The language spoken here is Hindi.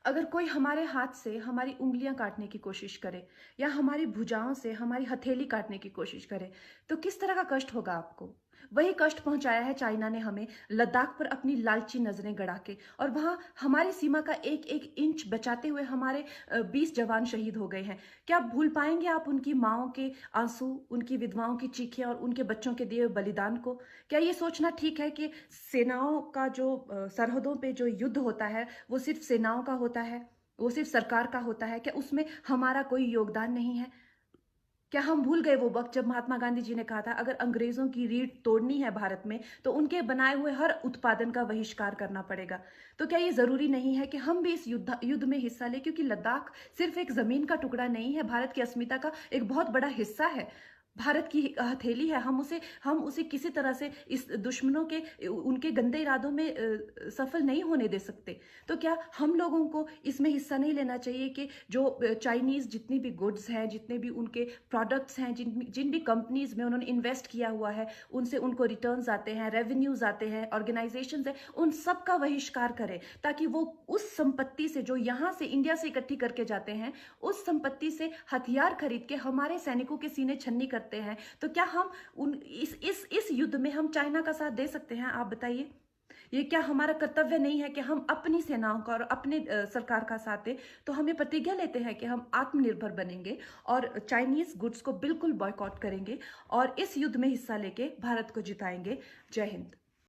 अगर कोई हमारे हाथ से हमारी उँगलियां काटने की कोशिश करे या हमारी भुजाओं से हमारी हथेली काटने की कोशिश करे तो किस तरह का कष्ट होगा आपको। वही कष्ट पहुंचाया है चाइना ने हमें लद्दाख पर अपनी लालची नजरें गड़ा के, और वहां हमारी सीमा का एक एक इंच बचाते हुए हमारे 20 जवान शहीद हो गए हैं। क्या भूल पाएंगे आप उनकी माओं के आंसू, उनकी विधवाओं की चीखें और उनके बच्चों के दिए हुए बलिदान को? क्या ये सोचना ठीक है कि सेनाओं का जो सरहदों पे जो युद्ध होता है वो सिर्फ सेनाओं का होता है, वो सिर्फ सरकार का होता है? क्या उसमें हमारा कोई योगदान नहीं है? क्या हम भूल गए वो वक्त जब महात्मा गांधी जी ने कहा था अगर अंग्रेजों की रीढ़ तोड़नी है भारत में तो उनके बनाए हुए हर उत्पादन का बहिष्कार करना पड़ेगा? तो क्या ये जरूरी नहीं है कि हम भी इस युद्ध में हिस्सा लें, क्योंकि लद्दाख सिर्फ एक जमीन का टुकड़ा नहीं है, भारत की अस्मिता का एक बहुत बड़ा हिस्सा है, भारत की हथेली है। हम उसे किसी तरह से इस दुश्मनों के उनके गंदे इरादों में सफल नहीं होने दे सकते। तो क्या हम लोगों को इसमें हिस्सा नहीं लेना चाहिए कि जो चाइनीज जितनी भी गुड्स हैं, जितने भी उनके प्रोडक्ट्स हैं, जिन जिन भी कंपनीज में उन्होंने इन्वेस्ट किया हुआ है, उनसे उनको रिटर्न्स आते हैं, रेवेन्यूज आते हैं, ऑर्गेनाइजेशंस हैं, उन सब का बहिष्कार करें, ताकि वो उस संपत्ति से जो यहाँ से इंडिया से इकट्ठी करके जाते हैं, उस संपत्ति से हथियार खरीद के हमारे सैनिकों के सीने छन्नी करते हैं। तो क्या हम उन इस युद्ध में हम चाइना का साथ दे सकते हैं? आप बताइए। ये क्या हमारा कर्तव्य नहीं है कि हम अपनी सेनाओं का और अपने सरकार का साथ दें? तो हमें प्रतिज्ञा लेते हैं कि हम आत्मनिर्भर बनेंगे और चाइनीज गुड्स को बिल्कुल बॉयकॉट करेंगे और इस युद्ध में हिस्सा लेके भारत को जिताएंगे। जय हिंद।